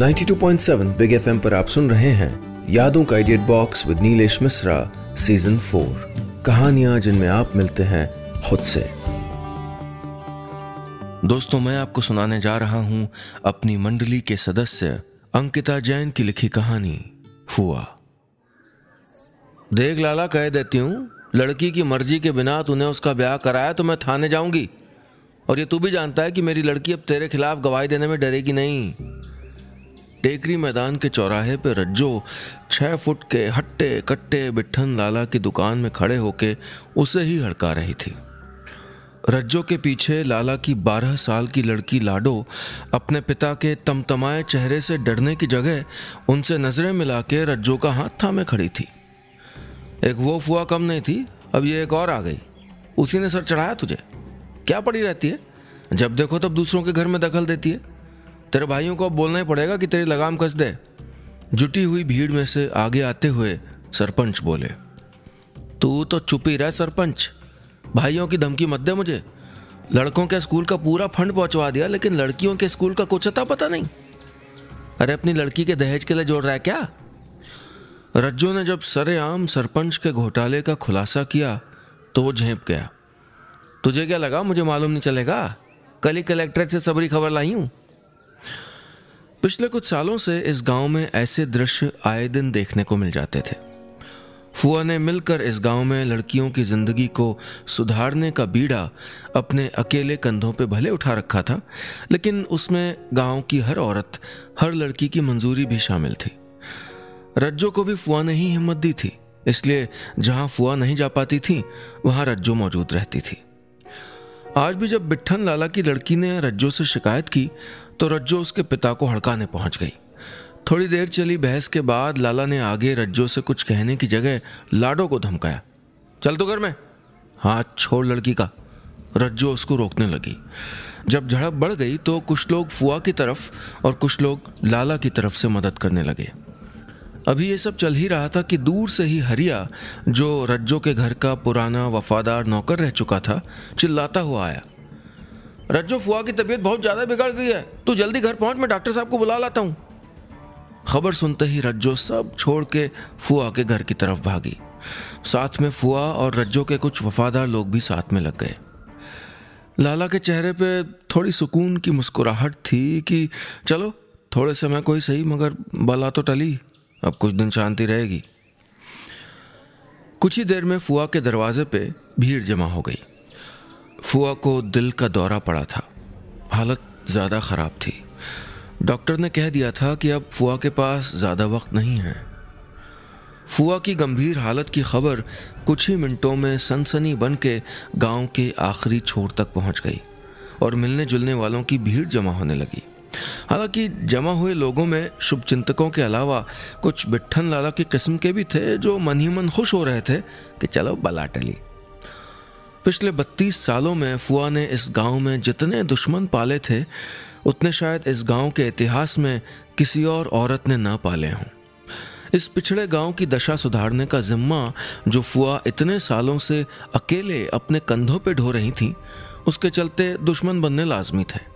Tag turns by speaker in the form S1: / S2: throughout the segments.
S1: 92.7 big FM पर आप सुन रहे हैं यादों का idiot box with Nilesh Mishra season 4। कहानियां जिनमें आप मिलते हैं खुद से। दोस्तों, मैं आपको सुनाने जा रहा हूं अपनी मंडली के सदस्य अंकिता जैन की लिखी कहानी फुआ। देख लाला, कह देती हूं, लड़की की मर्जी के बिना तूने उसका ब्याह कराया तो मैं थाने जाऊंगी। और ये तू भी जानता है कि मेरी लड़की अब तेरे खिलाफ गवाही देने में डरेगी नहीं। टेकरी मैदान के चौराहे पे रज्जो 6 फुट के हट्टे कट्टे बिट्ठन लाला की दुकान में खड़े होके उसे ही हड़का रही थी। रज्जो के पीछे लाला की 12 साल की लड़की लाडो अपने पिता के तमतमाए चेहरे से डरने की जगह उनसे नजरें मिला के रज्जो का हाथ थामे खड़ी थी। एक वो फुआ कम नहीं थी, अब ये एक और आ गई। उसी ने सर चढ़ाया तुझे। क्या पड़ी रहती है, जब देखो तब दूसरों के घर में दखल देती है। तेरे भाइयों को अब बोलना ही पड़ेगा कि तेरी लगाम कस दे। जुटी हुई भीड़ में से आगे आते हुए सरपंच बोले, तू तो चुप ही रह सरपंच, भाइयों की धमकी मत दे मुझे। लड़कों के स्कूल का पूरा फंड पहुंचवा दिया, लेकिन लड़कियों के स्कूल का कुछ पता नहीं। अरे अपनी लड़की के दहेज के लिए जोड़ रहा है क्या? रज्जो ने जब सरेआम सरपंच के घोटाले का खुलासा किया तो वो झेंप गया। तुझे क्या लगा मुझे मालूम नहीं चलेगा? कल ही कलेक्ट्रेट से सबरी खबर लाई हूं। पिछले कुछ सालों से इस गांव में ऐसे दृश्य आए दिन देखने को मिल जाते थे। फुआ ने मिलकर इस गांव में लड़कियों की जिंदगी को सुधारने का बीड़ा अपने अकेले कंधों पे भले उठा रखा था, लेकिन उसमें गांव की हर औरत, हर लड़की की मंजूरी भी शामिल थी। रज्जो को भी फुआ ने ही हिम्मत दी थी, इसलिए जहां फुआ नहीं जा पाती थी वहां रज्जो मौजूद रहती थी। आज भी जब बिट्ठन लाला की लड़की ने रज्जो से शिकायत की तो रज्जो उसके पिता को हड़काने पहुंच गई। थोड़ी देर चली बहस के बाद लाला ने आगे रज्जो से कुछ कहने की जगह लाडो को धमकाया, चल तो घर में। हाथ छोड़ लड़की का। रज्जो उसको रोकने लगी। जब झड़प बढ़ गई तो कुछ लोग फुआ की तरफ और कुछ लोग लाला की तरफ से मदद करने लगे। अभी ये सब चल ही रहा था कि दूर से ही हरिया, जो रज्जो के घर का पुराना वफादार नौकर रह चुका था, चिल्लाता हुआ आया, रज्जो, फुआ की तबीयत बहुत ज्यादा बिगड़ गई है, तू जल्दी घर पहुंच, मैं डॉक्टर साहब को बुला लाता हूं। खबर सुनते ही रज्जो सब छोड़ के फुआ के घर की तरफ भागी। साथ में फुआ और रज्जो के कुछ वफादार लोग भी साथ में लग गए। लाला के चेहरे पे थोड़ी सुकून की मुस्कुराहट थी कि चलो थोड़े समय कोई सही, मगर बला तो टली, अब कुछ दिन शांति रहेगी। कुछ ही देर में फुआ के दरवाजे पे भीड़ जमा हो गई। फुआ को दिल का दौरा पड़ा था, हालत ज़्यादा ख़राब थी। डॉक्टर ने कह दिया था कि अब फुआ के पास ज़्यादा वक्त नहीं है। फुआ की गंभीर हालत की खबर कुछ ही मिनटों में सनसनी बन के गांव के आखिरी छोर तक पहुंच गई और मिलने जुलने वालों की भीड़ जमा होने लगी। हालांकि जमा हुए लोगों में शुभचिंतकों के अलावा कुछ बिट्ठन लाला की किस्म के भी थे जो मन ही मन खुश हो रहे थे कि चलो बला टली। पिछले 32 सालों में फुआ ने इस गांव में जितने दुश्मन पाले थे उतने शायद इस गांव के इतिहास में किसी और औरत ने ना पाले हों। इस पिछड़े गांव की दशा सुधारने का जिम्मा जो फुआ इतने सालों से अकेले अपने कंधों पे ढो रही थी, उसके चलते दुश्मन बनने लाजमी थे।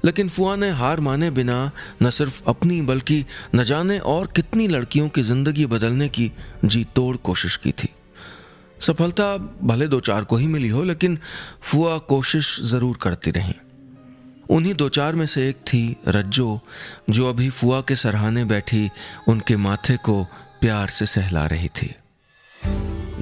S1: लेकिन फुआ ने हार माने बिना न सिर्फ अपनी बल्कि न जाने और कितनी लड़कियों की जिंदगी बदलने की जी तोड़ कोशिश की थी। सफलता भले 2-4 को ही मिली हो, लेकिन फुआ कोशिश जरूर करती रही। उन्हीं 2-4 में से एक थी रज्जो, जो अभी फुआ के सरहाने बैठी उनके माथे को प्यार से सहला रही थी।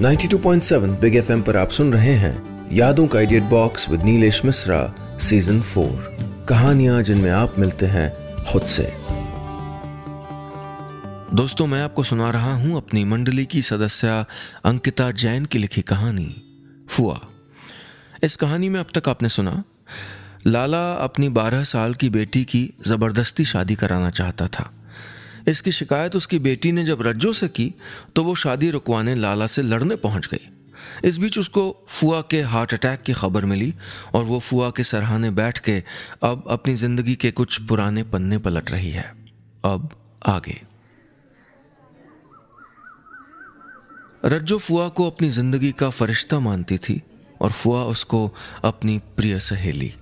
S1: 92.7 बिग एफएम पर आप सुन रहे हैं यादों का idiot box with Nilesh Mishra season 4। कहानियां जिनमें आप मिलते हैं खुद से। दोस्तों, मैं आपको सुना रहा हूं अपनी मंडली की सदस्य अंकिता जैन की लिखी कहानी फुआ। इस कहानी में अब तक आपने सुना, लाला अपनी 12 साल की बेटी की जबरदस्ती शादी कराना चाहता था। इसकी शिकायत उसकी बेटी ने जब रज्जो से की तो वो शादी रुकवाने लाला से लड़ने पहुंच गई। इस बीच उसको फुआ के हार्ट अटैक की खबर मिली और वो फुआ के सरहाने बैठ के अब अपनी जिंदगी के कुछ पुराने पन्ने पलट रही है। अब आगे। रज्जो फुआ को अपनी जिंदगी का फरिश्ता मानती थी और फुआ उसको अपनी प्रिय सहेली।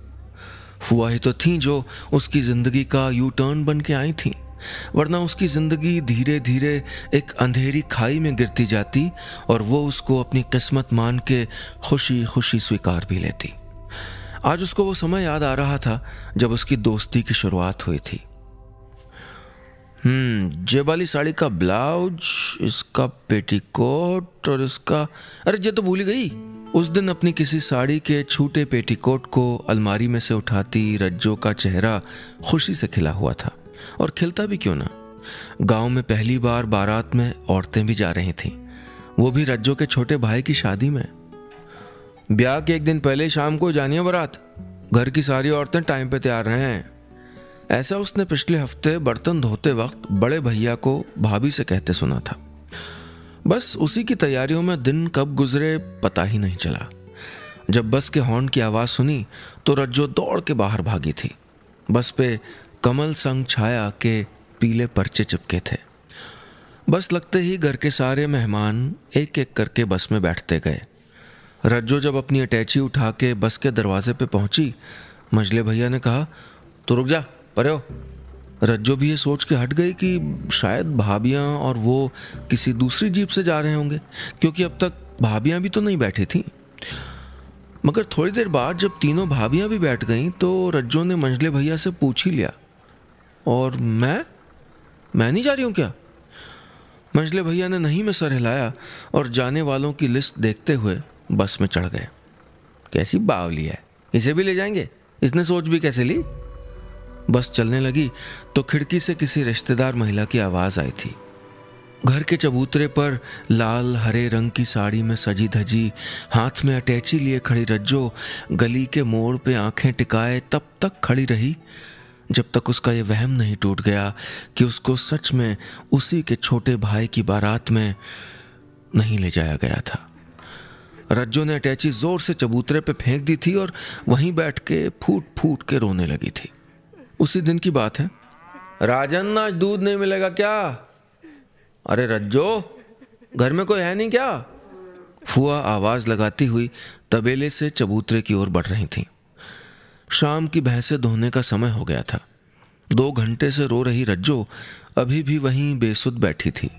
S1: फुआ ही तो थीं जो उसकी जिंदगी का यू टर्न बन के आई थीं, वरना उसकी जिंदगी धीरे धीरे एक अंधेरी खाई में गिरती जाती और वो उसको अपनी किस्मत मान के खुशी खुशी स्वीकार भी लेती। आज उसको वो समय याद आ रहा था जब उसकी दोस्ती की शुरुआत हुई थी। जेब वाली साड़ी का ब्लाउज, इसका पेटीकोट और इसका, अरे ये तो भूल ही गई। उस दिन अपनी किसी साड़ी के छूटे पेटीकोट को अलमारी में से उठाती रज्जो का चेहरा खुशी से खिला हुआ था, और खिलता भी क्यों ना। गांव में पहली बार बारात में औरतें भी जा रही थीं, वो भी रज्जो के छोटे भाई की शादी में। ब्याह के एक दिन पहले शाम को जानी है बारात, घर की सारी औरतें टाइम पे तैयार रहे हैं। ऐसा उसने पिछले हफ्ते बर्तन धोते वक्त बड़े भैया को भाभी से कहते सुना था। बस उसी की तैयारियों में दिन कब गुजरे पता ही नहीं चला। जब बस के हॉर्न की आवाज़ सुनी तो रज्जो दौड़ के बाहर भागी थी। बस पे कमल संग छाया के पीले पर्चे चिपके थे। बस लगते ही घर के सारे मेहमान एक एक करके बस में बैठते गए। रज्जो जब अपनी अटैची उठा के बस के दरवाजे पे पहुंची, मझले भैया ने कहा, तो रुक जा, परे हो। रज्जो भी ये सोच के हट गई कि शायद भाभियाँ और वो किसी दूसरी जीप से जा रहे होंगे, क्योंकि अब तक भाभियाँ भी तो नहीं बैठी थीं। मगर थोड़ी देर बाद जब तीनों भाभियाँ भी बैठ गईं तो रज्जो ने मंझले भैया से पूछ ही लिया, और मैं नहीं जा रही हूँ क्या? मंझले भैया ने नहीं में सर हिलाया और जाने वालों की लिस्ट देखते हुए बस में चढ़ गए। कैसी बावली है, इसे भी ले जाएंगे, इसने सोच भी कैसे ली। बस चलने लगी तो खिड़की से किसी रिश्तेदार महिला की आवाज़ आई थी। घर के चबूतरे पर लाल हरे रंग की साड़ी में सजी धजी, हाथ में अटैची लिए खड़ी रज्जो गली के मोड़ पे आंखें टिकाए तब तक खड़ी रही जब तक उसका ये वहम नहीं टूट गया कि उसको सच में उसी के छोटे भाई की बारात में नहीं ले जाया गया था। रज्जो ने अटैची जोर से चबूतरे पे फेंक दी थी और वहीं बैठ के फूट फूट के रोने लगी थी। उसी दिन की बात है। राजन, आज दूध नहीं मिलेगा क्या? अरे रज्जो, घर में कोई है नहीं क्या? फुआ आवाज लगाती हुई तबेले से चबूतरे की ओर बढ़ रही थीं। शाम की भैंसे धोने का समय हो गया था। 2 घंटे से रो रही रज्जो अभी भी वहीं बेसुध बैठी थी।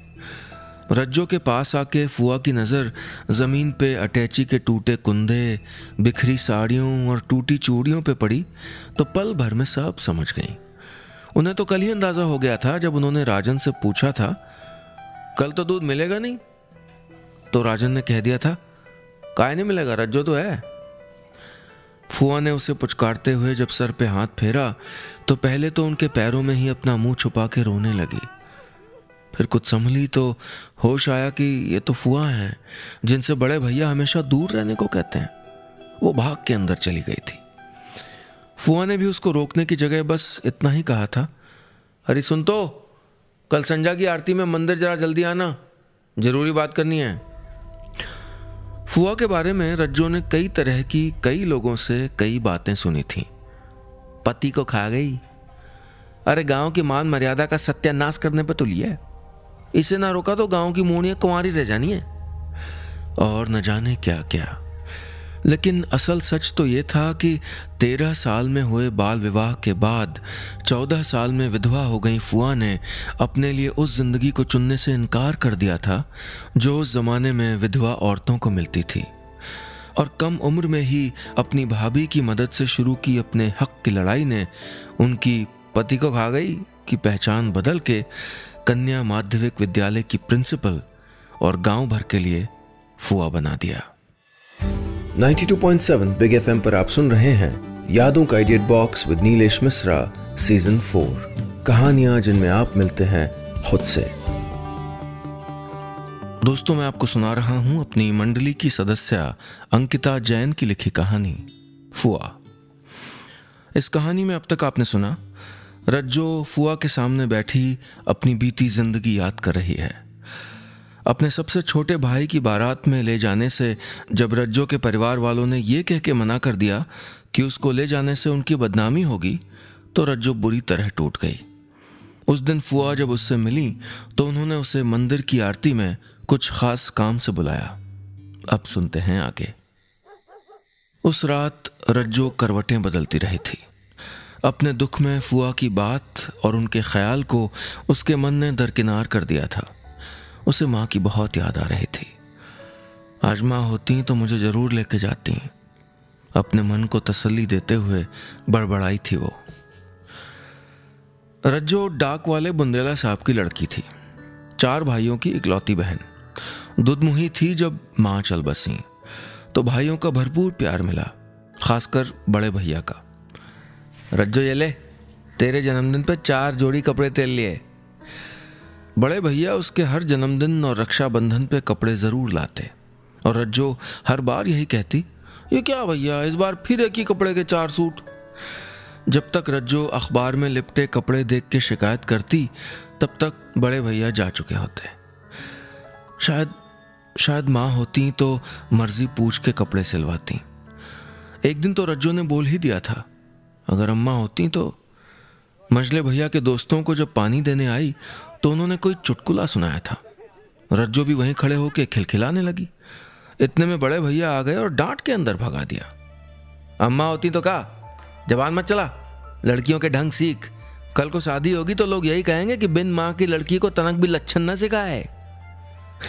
S1: रज्जो के पास आके फुआ की नज़र ज़मीन पे अटैची के टूटे कुंदे, बिखरी साड़ियों और टूटी चूड़ियों पे पड़ी तो पल भर में सब समझ गई। उन्हें तो कल ही अंदाज़ा हो गया था जब उन्होंने राजन से पूछा था, कल तो दूध मिलेगा नहीं? तो राजन ने कह दिया था, काहे नहीं मिलेगा, रज्जो तो है। फुआ ने उसे पुचकारते हुए जब सर पे हाथ फेरा तो पहले तो उनके पैरों में ही अपना मुंह छुपा के रोने लगी। फिर कुछ संभली तो होश आया कि ये तो फुआ हैं जिनसे बड़े भैया हमेशा दूर रहने को कहते हैं। वो भाग के अंदर चली गई थी। फुआ ने भी उसको रोकने की जगह बस इतना ही कहा था, अरे सुन तो, कल संजा की आरती में मंदिर जरा जल्दी आना, जरूरी बात करनी है। फुआ के बारे में रज्जो ने कई तरह की कई लोगों से कई बातें सुनी थी। पति को खा गई, अरे गांव की मान मर्यादा का सत्यानाश करने पे तुली है, इसे ना रोका तो गांव की मूढ़ियां कुंवारी रह जानी है, और न जाने क्या क्या। लेकिन असल सच तो ये था कि 13 साल में हुए बाल विवाह के बाद 14 साल में विधवा हो गई फुआ ने अपने लिए उस जिंदगी को चुनने से इनकार कर दिया था जो उस जमाने में विधवा औरतों को मिलती थी, और कम उम्र में ही अपनी भाभी की मदद से शुरू की अपने हक की लड़ाई ने उनकी पति को खा गई की पहचान बदल के कन्या माध्यमिक विद्यालय की प्रिंसिपल और गांव भर के लिए फुआ बना दिया।
S2: 92.7 बिग एफएम पर आप सुन रहे हैं यादों का idiot box with Nilesh Mishra season 4, कहानियां जिनमें आप मिलते हैं खुद से।
S1: दोस्तों, मैं आपको सुना रहा हूं अपनी मंडली की सदस्य अंकिता जैन की लिखी कहानी फुआ। इस कहानी में अब तक आपने सुना रज्जो फुआ के सामने बैठी अपनी बीती जिंदगी याद कर रही है। अपने सबसे छोटे भाई की बारात में ले जाने से जब रज्जो के परिवार वालों ने ये कह के मना कर दिया कि उसको ले जाने से उनकी बदनामी होगी तो रज्जो बुरी तरह टूट गई। उस दिन फुआ जब उससे मिली तो उन्होंने उसे मंदिर की आरती में कुछ खास काम से बुलाया। अब सुनते हैं आगे। उस रात रज्जो करवटें बदलती रही थी। अपने दुख में फुआ की बात और उनके ख्याल को उसके मन ने दरकिनार कर दिया था। उसे माँ की बहुत याद आ रही थी। आज माँ होती तो मुझे जरूर लेके जाती, अपने मन को तसल्ली देते हुए बड़बड़ाई थी वो। रज्जो डाक वाले बुंदेला साहब की लड़की थी, 4 भाइयों की इकलौती बहन। दुधमुही थी। जब माँ चल बसी तो भाइयों का भरपूर प्यार मिला, खासकर बड़े भैया का। रज्जो ये ले, तेरे जन्मदिन पे 4 जोड़ी कपड़े तेल लिए। बड़े भैया उसके हर जन्मदिन और रक्षाबंधन पे कपड़े जरूर लाते और रज्जो हर बार यही कहती, ये क्या भैया, इस बार फिर एक ही कपड़े के 4 सूट। जब तक रज्जो अखबार में लिपटे कपड़े देख के शिकायत करती, तब तक बड़े भैया जा चुके होते। शायद माँ होती तो मर्जी पूछ के कपड़े सिलवाती। एक दिन तो रज्जो ने बोल ही दिया था, अगर अम्मा होती तो। मजले भैया के दोस्तों को जब पानी देने आई तो उन्होंने कोई चुटकुला सुनाया था। रज्जो भी वहीं खड़े होके खिलखिलाने लगी। इतने में बड़े भैया आ गए और डांट के अंदर भगा दिया। अम्मा होती तो का जबान मत चला, लड़कियों के ढंग सीख। कल को शादी होगी तो लोग यही कहेंगे कि बिन माँ की लड़की को तनक भी लच्छन न सिखाए।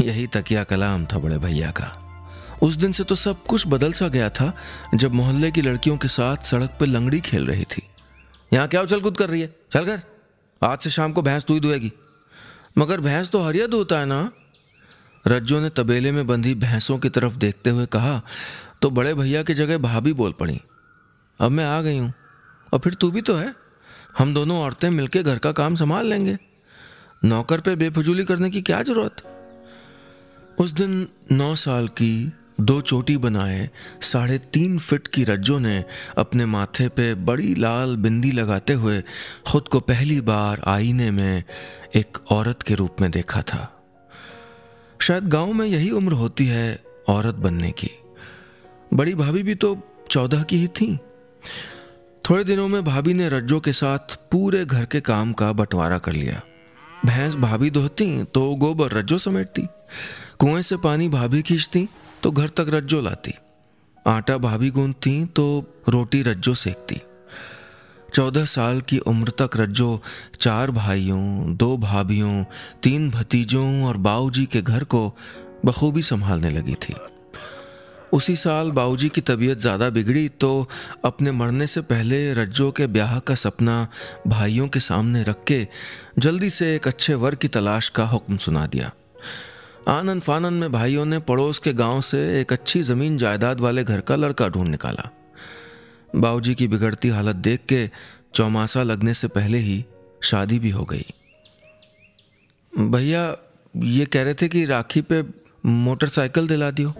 S1: यही तकिया कलाम था बड़े भैया का। उस दिन से तो सब कुछ बदल सा गया था जब मोहल्ले की लड़कियों के साथ सड़क पे लंगड़ी खेल रही थी। यहाँ क्या उछल कूद कर रही है, चल कर, आज से शाम को भैंस तू ही दुएगी। मगर भैंस तो हरिया दूता है ना। रज्जो ने तबेले में बंधी भैंसों की तरफ देखते हुए कहा तो बड़े भैया की जगह भाभी बोल पड़ी, अब मैं आ गई हूं और फिर तू भी तो है, हम दोनों औरतें मिलकर घर का काम संभाल लेंगे, नौकर पे बेफजूली करने की क्या जरूरत। उस दिन 9 साल की 2 चोटी बनाए 3.5 फीट की रज्जो ने अपने माथे पे बड़ी लाल बिंदी लगाते हुए खुद को पहली बार आईने में एक औरत के रूप में देखा था। शायद गांव में यही उम्र होती है औरत बनने की। बड़ी भाभी भी तो 14 की ही थी। थोड़े दिनों में भाभी ने रज्जो के साथ पूरे घर के काम का बंटवारा कर लिया। भैंस भाभी दोहती तो गोबर रज्जो समेटती, कुएं से पानी भाभी खींचती तो घर तक रज्जो लाती, आटा भाभी गूंथती तो रोटी रज्जो सेकती। 14 साल की उम्र तक रज्जो 4 भाइयों, 2 भाभियों, 3 भतीजों और बाऊजी के घर को बखूबी संभालने लगी थी। उसी साल बाऊजी की तबीयत ज़्यादा बिगड़ी तो अपने मरने से पहले रज्जो के ब्याह का सपना भाइयों के सामने रख के जल्दी से एक अच्छे वर की तलाश का हुक्म सुना दिया। आनन फानन में भाइयों ने पड़ोस के गांव से एक अच्छी ज़मीन जायदाद वाले घर का लड़का ढूंढ निकाला। बाऊजी की बिगड़ती हालत देख के चौमासा लगने से पहले ही शादी भी हो गई। भैया ये कह रहे थे कि राखी पे मोटरसाइकिल दिला दियो।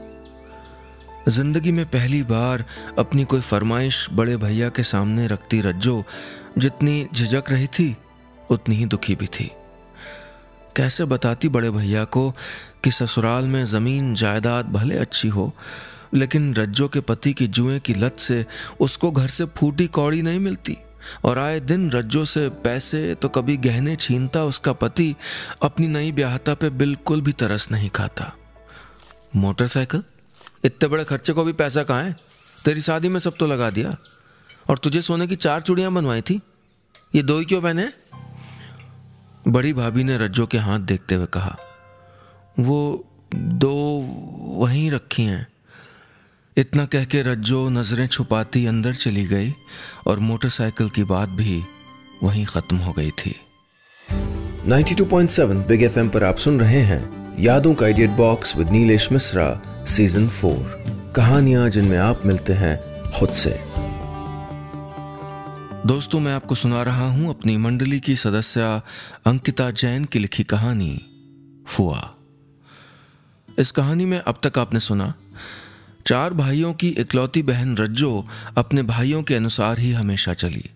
S1: जिंदगी में पहली बार अपनी कोई फरमाइश बड़े भैया के सामने रखती रज्जो जितनी झिझक रही थी उतनी ही दुखी भी थी। कैसे बताती बड़े भैया को कि ससुराल में ज़मीन जायदाद भले अच्छी हो, लेकिन रज्जो के पति की जुए की लत से उसको घर से फूटी कौड़ी नहीं मिलती और आए दिन रज्जो से पैसे तो कभी गहने छीनता उसका पति अपनी नई ब्याहता पे बिल्कुल भी तरस नहीं खाता। मोटरसाइकिल, इतने बड़े खर्चे को भी पैसा कहाँ है? तेरी शादी में सब तो लगा दिया और तुझे सोने की 4 चूड़ियां बनवाई थी, ये 2 ही क्यों पहने? बड़ी भाभी ने रज्जो के हाथ देखते हुए कहा, वो 2 वहीं रखी हैं। इतना कह के रज्जो नजरें छुपाती अंदर चली गई और मोटरसाइकिल की बात भी वहीं खत्म हो गई थी।
S2: 92.7 बिग एफएम पर आप सुन रहे हैं यादों का edit box with Nilesh Mishra season 4, कहानियां जिनमें आप मिलते हैं खुद से।
S1: दोस्तों, मैं आपको सुना रहा हूं अपनी मंडली की सदस्य अंकिता जैन की लिखी कहानी फुआ। इस कहानी में अब तक आपने सुना 4 भाइयों की इकलौती बहन रज्जो अपने भाइयों के अनुसार ही हमेशा चली।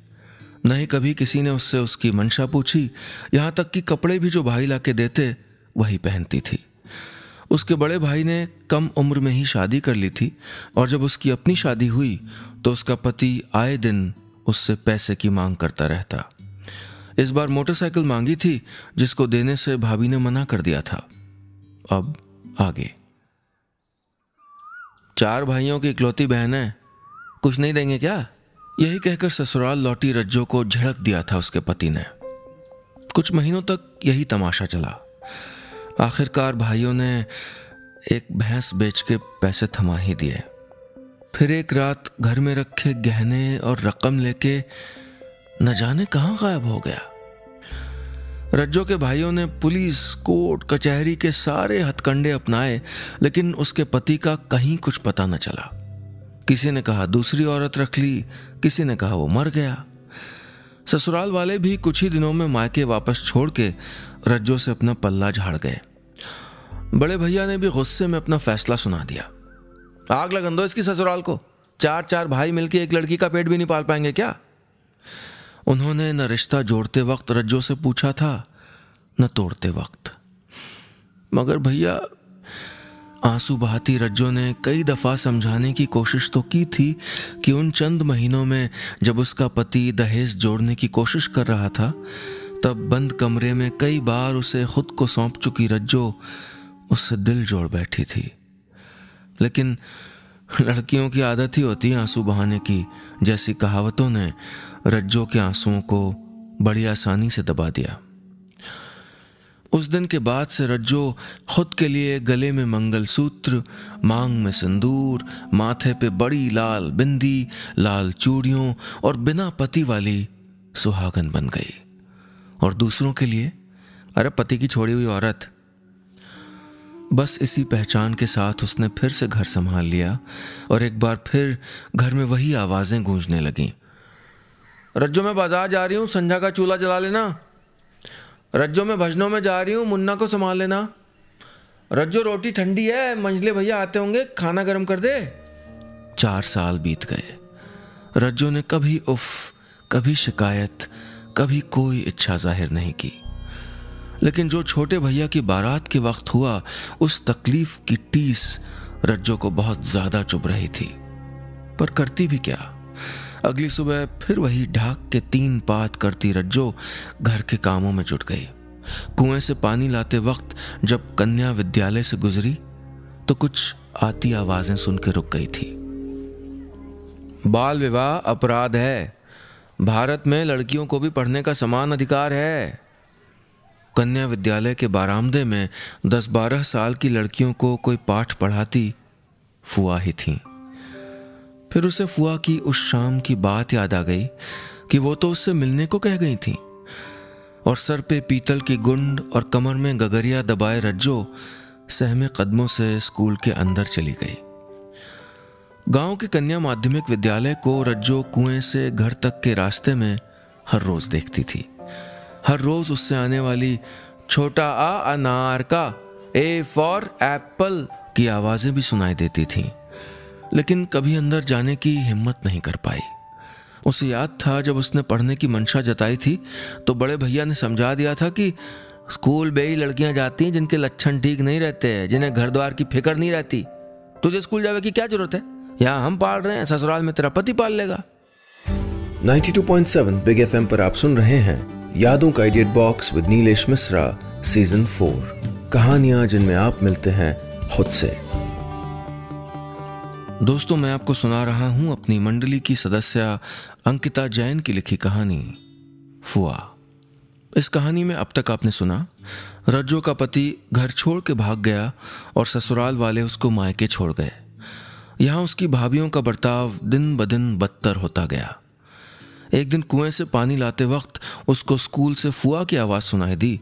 S1: न ही कभी किसी ने उससे उसकी मंशा पूछी, यहाँ तक कि कपड़े भी जो भाई लाके देते वही पहनती थी। उसके बड़े भाई ने कम उम्र में ही शादी कर ली थी और जब उसकी अपनी शादी हुई तो उसका पति आए दिन उससे पैसे की मांग करता रहता। इस बार मोटरसाइकिल मांगी थी जिसको देने से भाभी ने मना कर दिया था। अब आगे। 4 भाइयों की इकलौती बहन है, कुछ नहीं देंगे क्या? यही कहकर ससुराल लौटी रज्जो को झिड़क दिया था उसके पति ने। कुछ महीनों तक यही तमाशा चला। आखिरकार भाइयों ने एक भैंस बेच के पैसे थमा ही दिए। फिर एक रात घर में रखे गहने और रकम लेके न जाने कहां गायब हो गया। रज्जो के भाइयों ने पुलिस, कोर्ट, कचहरी के सारे हथकंडे अपनाए, लेकिन उसके पति का कहीं कुछ पता न चला। किसी ने कहा दूसरी औरत रख ली, किसी ने कहा वो मर गया। ससुराल वाले भी कुछ ही दिनों में मायके वापस छोड़ के रज्जो से अपना पल्ला झाड़ गए। बड़े भैया ने भी गुस्से में अपना फैसला सुना दिया। आग लगन दो इसकी ससुराल को। 4 भाई मिलके एक लड़की का पेट भी नहीं पाल पाएंगे क्या? उन्होंने न रिश्ता जोड़ते वक्त रज्जो से पूछा था, न तोड़ते वक्त। मगर भैया, आंसू बहाती रज्जो ने कई दफा समझाने की कोशिश तो की थी कि उन चंद महीनों में जब उसका पति दहेज जोड़ने की कोशिश कर रहा था, तब बंद कमरे में कई बार उसे खुद को सौंप चुकी रज्जो उससे दिल जोड़ बैठी थी। लेकिन लड़कियों की आदत ही होती है आंसू बहाने की, जैसी कहावतों ने रज्जो के आंसुओं को बड़ी आसानी से दबा दिया। उस दिन के बाद से रज्जो खुद के लिए गले में मंगलसूत्र, मांग में सिंदूर, माथे पे बड़ी लाल बिंदी, लाल चूड़ियों और बिना पति वाली सुहागन बन गई। और दूसरों के लिए, अरे पति की छोड़ी हुई औरत। बस इसी पहचान के साथ उसने फिर से घर संभाल लिया और एक बार फिर घर में वही आवाजें गूंजने लगीं। रज्जो मैं बाजार जा रही हूँ, संझा का चूल्हा जला लेना। रज्जो मैं भजनों में जा रही हूँ, मुन्ना को संभाल लेना। रज्जो रोटी ठंडी है, मंझले भैया आते होंगे, खाना गर्म कर दे। 4 साल बीत गए। रज्जो ने कभी उफ, कभी शिकायत, कभी कोई इच्छा जाहिर नहीं की। लेकिन जो छोटे भैया की बारात के वक्त हुआ, उस तकलीफ की टीस रज्जो को बहुत ज्यादा चुभ रही थी। पर करती भी क्या? अगली सुबह फिर वही ढाक के 3 पात करती रज्जो घर के कामों में जुट गई। कुएं से पानी लाते वक्त जब कन्या विद्यालय से गुजरी तो कुछ आती आवाजें सुन के रुक गई थी। बाल विवाह अपराध है। भारत में लड़कियों को भी पढ़ने का समान अधिकार है। कन्या विद्यालय के बारामदे में 10-12 साल की लड़कियों को कोई पाठ पढ़ाती फुआ ही थी। फिर उसे फुआ की उस शाम की बात याद आ गई कि वो तो उससे मिलने को कह गई थी। और सर पे पीतल की गुंड और कमर में गगरिया दबाए रज्जो सहमे कदमों से स्कूल के अंदर चली गई। गांव के कन्या माध्यमिक विद्यालय को रज्जो कुएं से घर तक के रास्ते में हर रोज देखती थी। हर रोज उससे आने वाली छोटा आ अनार का, ए फॉर एप्पल की आवाजें भी सुनाई देती थीं, लेकिन कभी अंदर जाने की हिम्मत नहीं कर पाई। उसे याद था जब उसने पढ़ने की मंशा जताई थी तो बड़े भैया ने समझा दिया था कि स्कूल बेई लड़कियां जाती हैं जिनके लक्षण ठीक नहीं रहते हैं, जिन्हें घर द्वार की फिक्र नहीं रहती। तुझे स्कूल जाने की क्या जरूरत है? यहाँ हम पाल रहे हैं, ससुराल में तेरा पति पाल लेगा।
S2: 92.7 बिग एफएम पर आप सुन रहे हैं यादों का edit box with Nilesh Mishra season 4। कहानियां जिनमें आप मिलते हैं खुद से।
S1: दोस्तों, मैं आपको सुना रहा हूं अपनी मंडली की सदस्य अंकिता जैन की लिखी कहानी फुआ। इस कहानी में अब तक आपने सुना रज्जो का पति घर छोड़ के भाग गया और ससुराल वाले उसको मायके छोड़ गए। यहाँ उसकी भाभियों का बर्ताव दिन ब दिन बदतर होता गया। एक दिन कुएं से पानी लाते वक्त उसको स्कूल से फुआ की आवाज़ सुनाई दी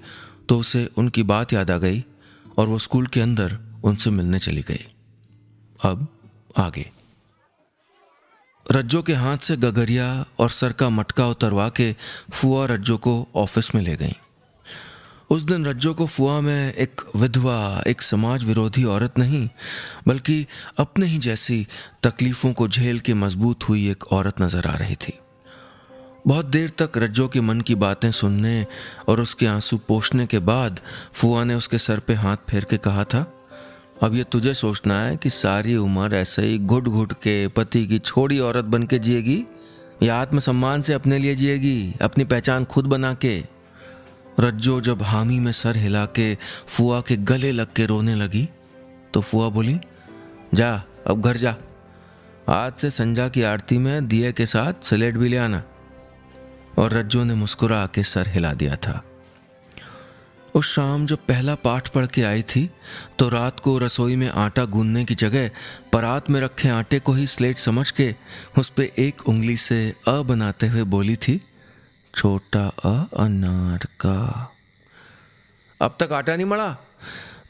S1: तो उसे उनकी बात याद आ गई और वो स्कूल के अंदर उनसे मिलने चली गई। अब आगे। रज्जो के हाथ से गगरिया और सर का मटका उतरवा के फुआ रज्जो को ऑफिस में ले गई। उस दिन रज्जो को फुआ में एक विधवा, एक समाज विरोधी औरत नहीं बल्कि अपने ही जैसी तकलीफों को झेल के मजबूत हुई एक औरत नजर आ रही थी। बहुत देर तक रज्जो के मन की बातें सुनने और उसके आंसू पोंछने के बाद फुआ ने उसके सर पे हाथ फेर के कहा था, अब ये तुझे सोचना है कि सारी उम्र ऐसे ही घुट घुट के पति की छोड़ी औरत बन के जिएगी या आत्मसम्मान से अपने लिए जिएगी, अपनी पहचान खुद बना के। रज्जो जब हामी में सर हिला के फुआ के गले लग के रोने लगी तो फुआ बोली, जा अब घर जा, आज से संजा की आरती में दिए के साथ स्लेट भी ले आना। और रज्जो ने मुस्कुरा के सर हिला दिया था। उस शाम जब पहला पाठ पढ़ के आई थी तो रात को रसोई में आटा गूंदने की जगह परात में रखे आटे को ही स्लेट समझ के उस पे एक उंगली से अ बनाते हुए बोली थी, छोटा अ अनार का। अब तक आटा नहीं मड़ा?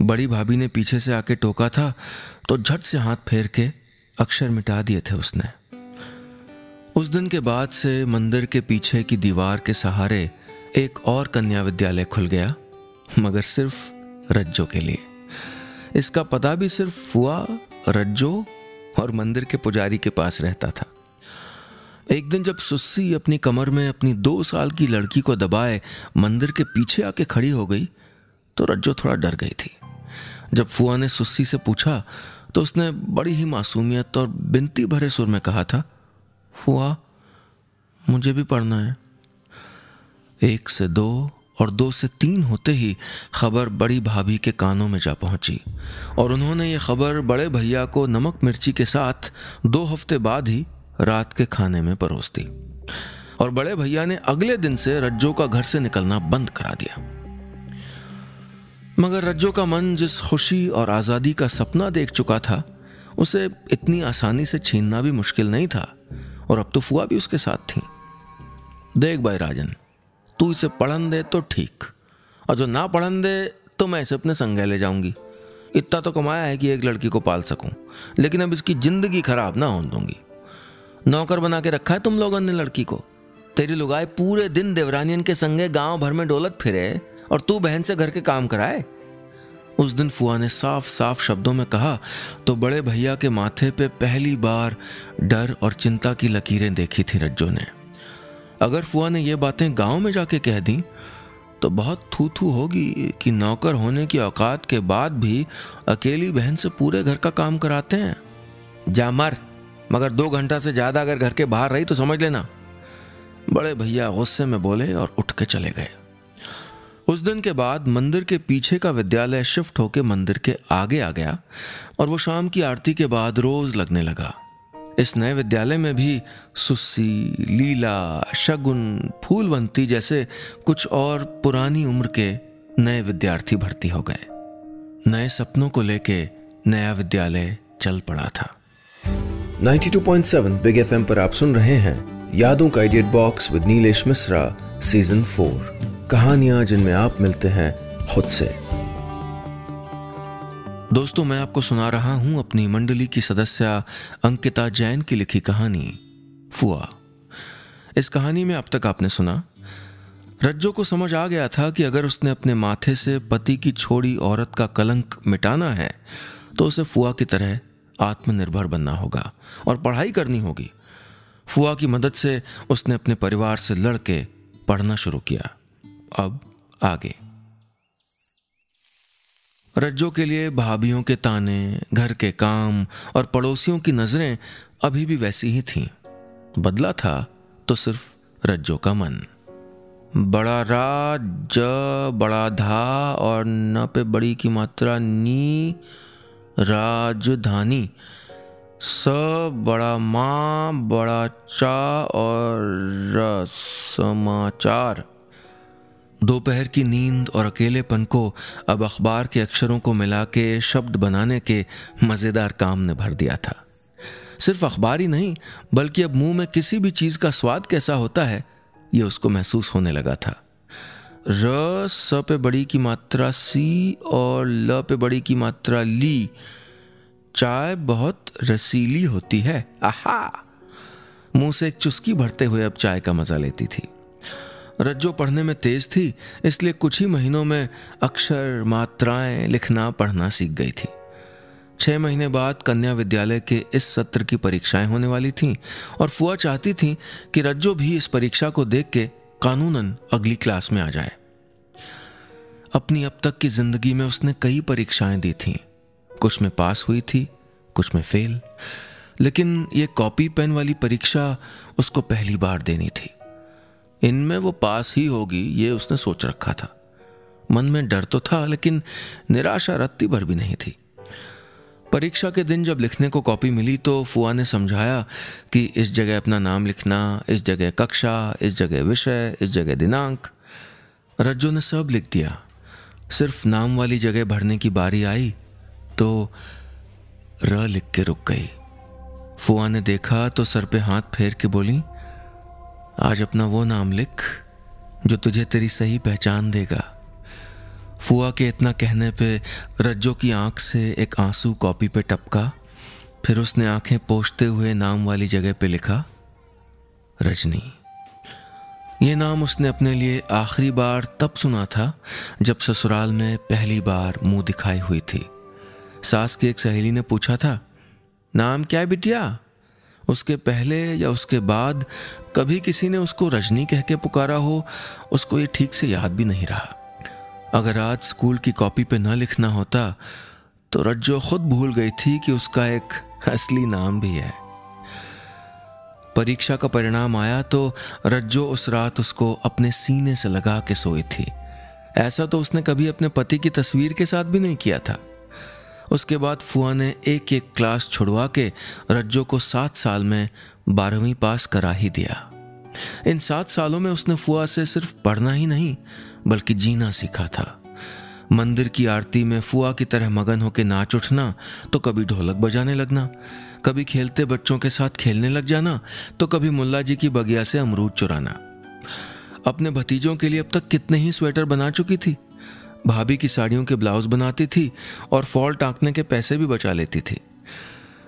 S1: बड़ी भाभी ने पीछे से आके टोका था तो झट से हाथ फेर के अक्षर मिटा दिए थे उसने। उस दिन के बाद से मंदिर के पीछे की दीवार के सहारे एक और कन्या विद्यालय खुल गया, मगर सिर्फ रज्जो के लिए। इसका पता भी सिर्फ फुआ, रज्जो और मंदिर के पुजारी के पास रहता था। एक दिन जब सुस्सी अपनी कमर में अपनी 2 साल की लड़की को दबाए मंदिर के पीछे आके खड़ी हो गई तो रज्जो थोड़ा डर गई थी। जब फुआ ने सुस्सी से पूछा तो उसने बड़ी ही मासूमियत और बिनती भरे सुर में कहा था, फुआ मुझे भी पढ़ना है। 1 से 2 और 2 से 3 होते ही खबर बड़ी भाभी के कानों में जा पहुंची और उन्होंने ये खबर बड़े भैया को नमक मिर्ची के साथ 2 हफ्ते बाद ही रात के खाने में परोस दी। और बड़े भैया ने अगले दिन से रज्जो का घर से निकलना बंद करा दिया। मगर रज्जो का मन जिस खुशी और आज़ादी का सपना देख चुका था उसे इतनी आसानी से छीनना भी मुश्किल नहीं था। और अब तो फुआ भी उसके साथ थी। देख भाई राजन, तू इसे पढ़न दे तो ठीक, और जो ना पढ़न दे तो मैं इसे अपने संगे ले जाऊंगी। इतना तो कमाया है कि एक लड़की को पाल सकूं, लेकिन अब इसकी जिंदगी खराब ना होने दूंगी। नौकर बना के रखा है तुम लोगों ने लड़की को। तेरी लुगाई पूरे दिन देवरानियन के संगे गांव भर में डोलत फिरे और तू बहन से घर के काम कराए। उस दिन फुआ ने साफ साफ शब्दों में कहा तो बड़े भैया के माथे पे पहली बार डर और चिंता की लकीरें देखी थी रज्जो ने। अगर फुआ ने ये बातें गांव में जाके कह दी तो बहुत थू थू होगी कि नौकर होने की औकात के बाद भी अकेली बहन से पूरे घर का काम कराते हैं। जा मर, मगर 2 घंटा से ज्यादा अगर घर के बाहर रही तो समझ लेना। बड़े भैया गुस्से में बोले और उठ के चले गए। उस दिन के बाद मंदिर के पीछे का विद्यालय शिफ्ट होकर मंदिर के आगे आ गया और वो शाम की आरती के बाद रोज लगने लगा। इस नए विद्यालय में भी सुस्सी, लीला, शगुन, फूलवंती जैसे कुछ और पुरानी उम्र के नए विद्यार्थी भर्ती हो गए। नए सपनों को लेके नया विद्यालय चल पड़ा था।
S2: 92.7 बिग एफएम पर आप सुन रहे हैं यादों का idea box with Nilesh Mishra season 4, कहानियां जिनमें आप मिलते हैं खुद से।
S1: दोस्तों, मैं आपको सुना रहा हूं अपनी मंडली की सदस्य अंकिता जैन की लिखी कहानी फुआ। इस कहानी में अब तक आपने सुना, रज्जो को समझ आ गया था कि अगर उसने अपने माथे से पति की छोड़ी औरत का कलंक मिटाना है तो उसे फुआ की तरह आत्मनिर्भर बनना होगा और पढ़ाई करनी होगी। फुआ की मदद से उसने अपने परिवार से लड़ के पढ़ना शुरू किया। अब आगे। रज्जो के लिए भाभियों के ताने, घर के काम और पड़ोसियों की नजरें अभी भी वैसी ही थीं। बदला था तो सिर्फ रज्जो का मन। बड़ा रा, ज, बड़ा धा और न पे बड़ी की मात्रा नी, राजधानी। स, बड़ा माँ, बड़ा चा और र, समाचार। दोपहर की नींद और अकेलेपन को अब अखबार के अक्षरों को मिला के शब्द बनाने के मजेदार काम ने भर दिया था। सिर्फ अखबार ही नहीं, बल्कि अब मुंह में किसी भी चीज का स्वाद कैसा होता है ये उसको महसूस होने लगा था। र, स पे बड़ी की मात्रा सी और ल पे बड़ी की मात्रा ली। चाय बहुत रसीली होती है। आहा! मुंह से एक चुस्की भरते हुए अब चाय का मजा लेती थी। रज्जो पढ़ने में तेज थी, इसलिए कुछ ही महीनों में अक्षर, मात्राएं, लिखना पढ़ना सीख गई थी। 6 महीने बाद कन्या विद्यालय के इस सत्र की परीक्षाएं होने वाली थीं और फुआ चाहती थी कि रज्जो भी इस परीक्षा को देख के कानूनन अगली क्लास में आ जाए। अपनी अब तक की जिंदगी में उसने कई परीक्षाएं दी थीं। कुछ में पास हुई थी, कुछ में फेल, लेकिन ये कॉपी पेन वाली परीक्षा उसको पहली बार देनी थी। इनमें वो पास ही होगी ये उसने सोच रखा था। मन में डर तो था, लेकिन निराशा रत्ती भर भी नहीं थी। परीक्षा के दिन जब लिखने को कॉपी मिली तो फुआ ने समझाया कि इस जगह अपना नाम लिखना, इस जगह कक्षा, इस जगह विषय, इस जगह दिनांक। रज्जो ने सब लिख दिया। सिर्फ नाम वाली जगह भरने की बारी आई तो र लिख के रुक गई। फुआ ने देखा तो सर पे हाथ फेर के बोली, आज अपना वो नाम लिख जो तुझे तेरी सही पहचान देगा। फुआ के इतना कहने पे रज्जो की आंख से एक आंसू कॉपी पे टपका। फिर उसने आंखें पोंछते हुए नाम वाली जगह पे लिखा, रजनी। ये नाम उसने अपने लिए आखिरी बार तब सुना था जब ससुराल में पहली बार मुंह दिखाई हुई थी। सास की एक सहेली ने पूछा था, नाम क्या है बिटिया? उसके पहले या उसके बाद कभी किसी ने उसको रजनी कह के पुकारा हो, उसको ये ठीक से याद भी नहीं रहा। अगर आज स्कूल की कॉपी पे ना लिखना होता तो रज्जो खुद भूल गई थी कि उसका एक असली नाम भी है। परीक्षा का परिणाम आया तो रज्जो उस रात उसको अपने सीने से लगा के सोई थी। ऐसा तो उसने कभी अपने पति की तस्वीर के साथ भी नहीं किया था। उसके बाद फुआ ने एक एक क्लास छुड़वा के रज्जो को 7 साल में 12वीं पास करा ही दिया। इन 7 सालों में उसने फुआ से सिर्फ पढ़ना ही नहीं बल्कि जीना सीखा था। मंदिर की आरती में फुआ की तरह मगन होकर नाच उठना, तो कभी ढोलक बजाने लगना, कभी खेलते बच्चों के साथ खेलने लग जाना, तो कभी मुल्ला जी की बगिया से अमरूद चुराना। अपने भतीजों के लिए अब तक कितने ही स्वेटर बना चुकी थी। भाभी की साड़ियों के ब्लाउज बनाती थी और फॉल टांकने के पैसे भी बचा लेती थी।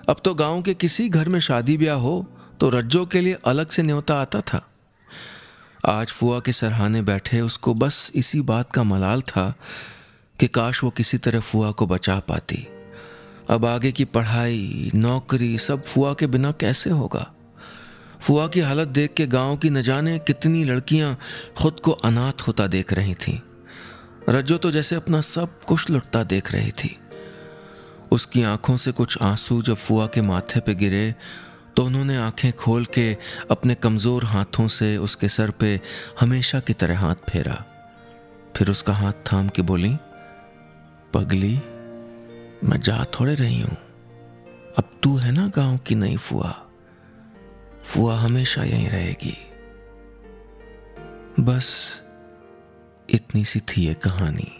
S1: अब तो गांव के किसी घर में शादी ब्याह हो तो रज्जो के लिए अलग से न्योता आता था। आज फुआ के सरहाने बैठे उसको बस इसी बात का मलाल था कि काश वो किसी तरह फुआ को बचा पाती। अब आगे की पढ़ाई, नौकरी सब फुआ के बिना कैसे होगा। फुआ की हालत देख के गांव की न जाने कितनी लड़कियां खुद को अनाथ होता देख रही थीं। रज्जो तो जैसे अपना सब कुछ लुटता देख रही थी। उसकी आंखों से कुछ आंसू जब फुआ के माथे पे गिरे तो उन्होंने आंखें खोल के अपने कमजोर हाथों से उसके सर पे हमेशा की तरह हाथ फेरा। फिर उसका हाथ थाम के बोली, पगली, मैं जा थोड़े रही हूं, अब तू है ना गांव की नई फुआ। फुआ हमेशा यहीं रहेगी। बस इतनी सी थी ये कहानी।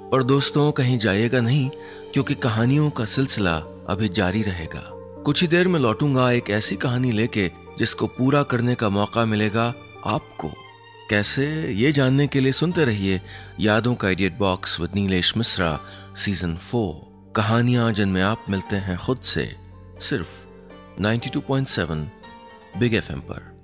S1: और दोस्तों, कहीं जाइएगा नहीं क्योंकि कहानियों का सिलसिला अभी जारी रहेगा। कुछ ही देर में लौटूंगा एक ऐसी कहानी लेके जिसको पूरा करने का मौका मिलेगा आपको। कैसे, ये जानने के लिए सुनते रहिए यादों का idiot box with Nilesh Mishra season 4। कहानियां जिनमें आप मिलते हैं खुद से, सिर्फ 92.7 बिग FM पर।